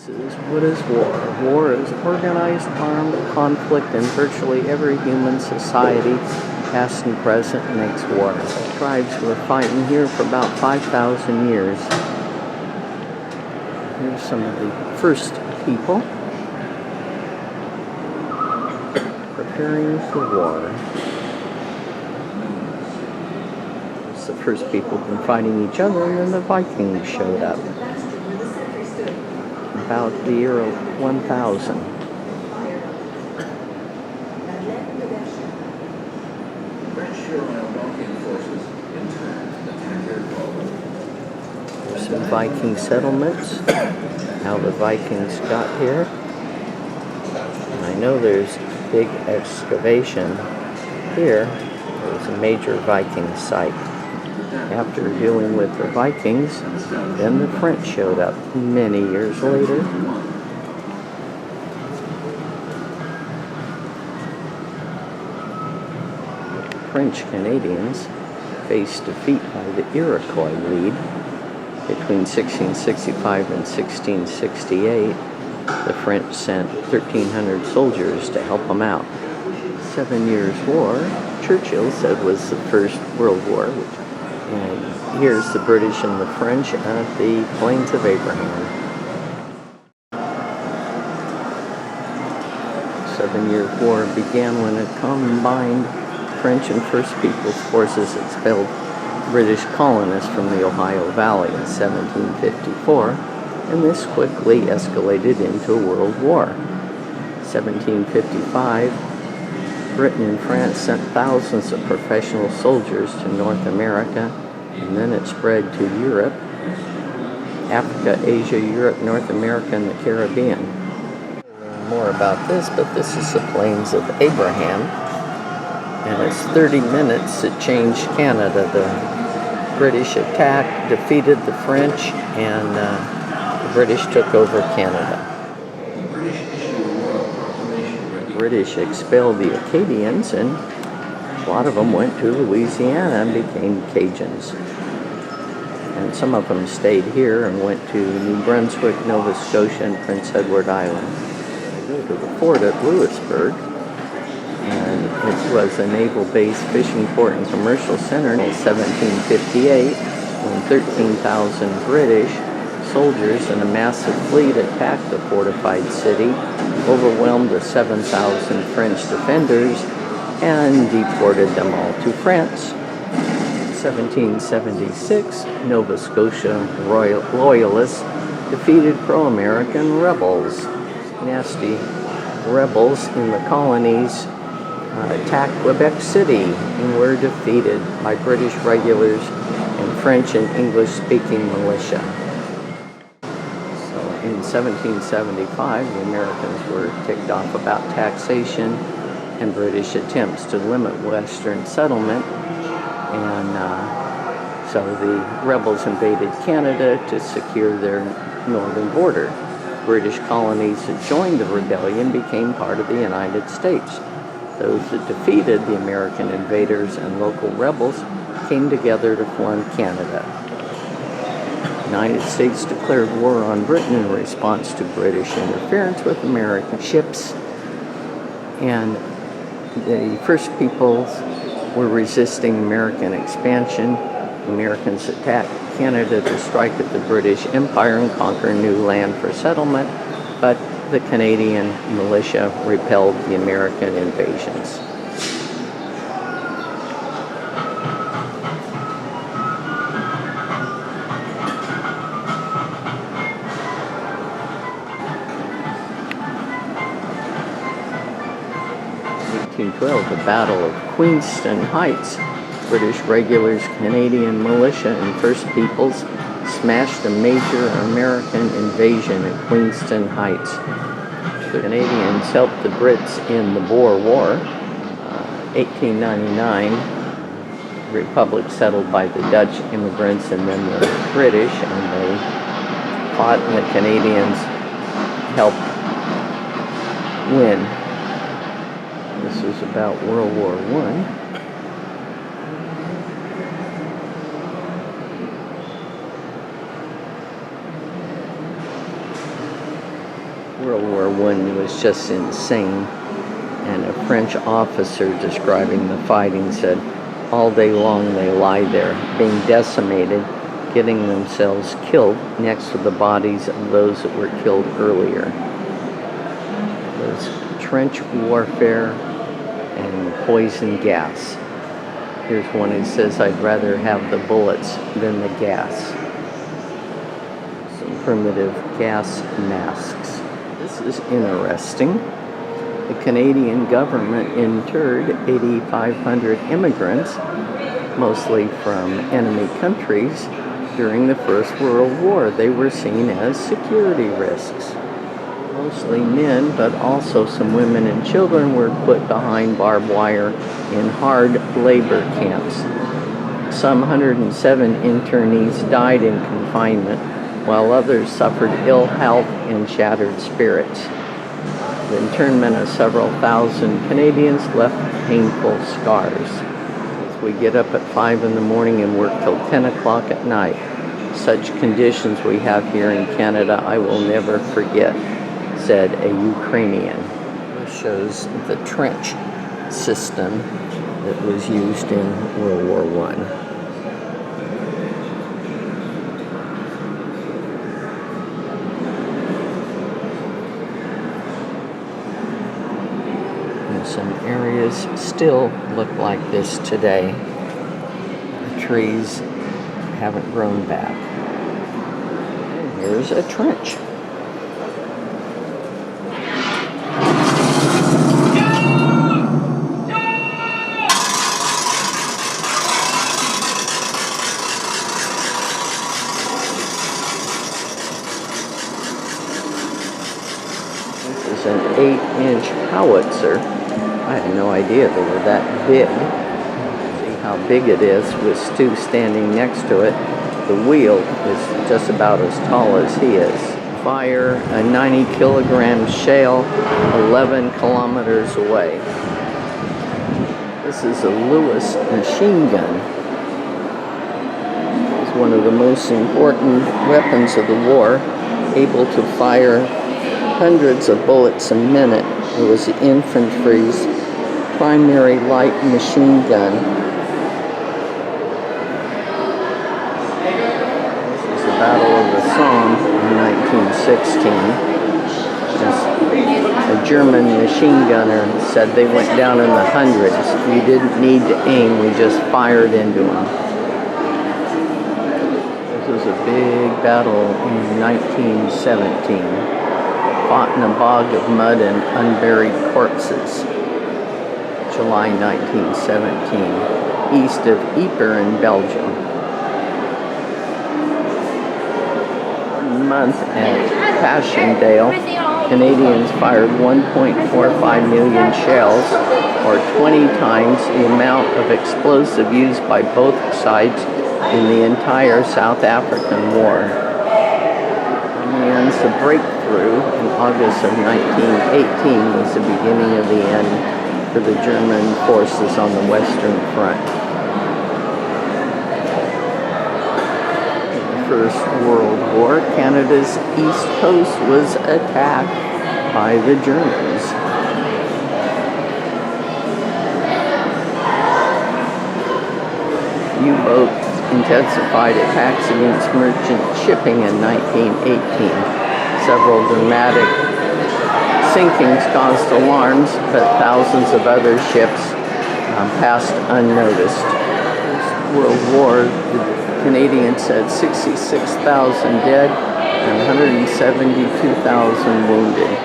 What is war? War is organized armed conflict in virtually every human society, past and present, makes war. The tribes were fighting here for about 5,000 years. Here's some of the first people preparing for war. It's the first people been fighting each other, and then the Vikings showed up. About the year 1000. There's some Viking settlements, how the Vikings got here. And I know there's big excavation here. There's a major Viking site. After dealing with the Vikings, then the French showed up many years later. The French Canadians faced defeat by the Iroquois League between 1665 and 1668. The French sent 1,300 soldiers to help them out. 7 Years' War, Churchill said, was the First World War. And here's the British and the French at the Plains of Abraham. 7 Years' War began when a combined French and First Peoples forces expelled British colonists from the Ohio Valley in 1754, and this quickly escalated into a world war. 1755, Britain and France sent thousands of professional soldiers to North America, and then it spread to Europe, Africa, Asia, Europe, North America, and the Caribbean. Learn more about this, but this is the Plains of Abraham, and it's 30 minutes that changed Canada. The British attacked, defeated the French, and the British took over Canada. British expelled the Acadians, and a lot of them went to Louisiana and became Cajuns. And some of them stayed here and went to New Brunswick, Nova Scotia, and Prince Edward Island. They go to the fort at Louisburg, and it was a naval base, fishing port, and commercial center until 1758, when 13,000 British soldiers and a massive fleet attacked the fortified city, overwhelmed the 7,000 French defenders, and deported them all to France. 1776, Nova Scotia Loyalists defeated pro-American rebels. Nasty rebels in the colonies attacked Quebec City and were defeated by British regulars and French and English-speaking militia. In 1775, the Americans were ticked off about taxation and British attempts to limit Western settlement, and so the rebels invaded Canada to secure their northern border. British colonies that joined the rebellion became part of the United States. Those that defeated the American invaders and local rebels came together to form Canada. The United States declared war on Britain in response to British interference with American ships, and the first peoples were resisting American expansion. Americans attacked Canada to strike at the British Empire and conquer new land for settlement, but the Canadian militia repelled the American invasions. In 1812, the Battle of Queenston Heights, British regulars, Canadian militia, and First Peoples smashed a major American invasion at Queenston Heights. The Canadians helped the Brits in the Boer War. 1899, Republic settled by the Dutch immigrants and then the British, and they fought, and the Canadians helped win. This is about World War I. World War I was just insane, and a French officer describing the fighting said, all day long they lie there, being decimated, getting themselves killed next to the bodies of those that were killed earlier. It was trench warfare and poison gas. Here's one who says, I'd rather have the bullets than the gas. Some primitive gas masks. This is interesting. The Canadian government interred 8,500 immigrants, mostly from enemy countries, during the First World War. They were seen as security risks. Mostly men, but also some women and children were put behind barbed wire in hard labor camps. Some 107 internees died in confinement, while others suffered ill health and shattered spirits. The internment of several thousand Canadians left painful scars. As we get up at 5 in the morning and work till 10 o'clock at night, such conditions we have here in Canada I will never forget, said a Ukrainian. This shows the trench system that was used in World War I. Some areas still look like this today. The trees haven't grown back. And here's a trench. This is an 8-inch howitzer. I had no idea they were that big. See how big it is with Stu standing next to it. The wheel is just about as tall as he is. Fire a 90-kilogram shell 11 kilometers away. This is a Lewis machine gun. It's one of the most important weapons of the war, able to fire hundreds of bullets a minute. It was the infantry's primary light machine gun. This was the Battle of the Somme in 1916. A German machine gunner said they went down in the hundreds. You didn't need to aim, we just fired into them. This was a big battle in 1917. Fought in a bog of mud and unburied corpses. July 1917, east of Ypres in Belgium. 1 month at Passchendaele, Canadians fired 1.45 million shells, or 20 times the amount of explosive used by both sides in the entire South African War. The breakthrough in August of 1918 was the beginning of the end for the German forces on the Western Front. In the First World War, Canada's east coast was attacked by the Germans. U-boats intensified attacks against merchant shipping in 1918. Several dramatic sinkings caused alarms, but thousands of other ships passed unnoticed. World War, the Canadians had 66,000 dead and 172,000 wounded.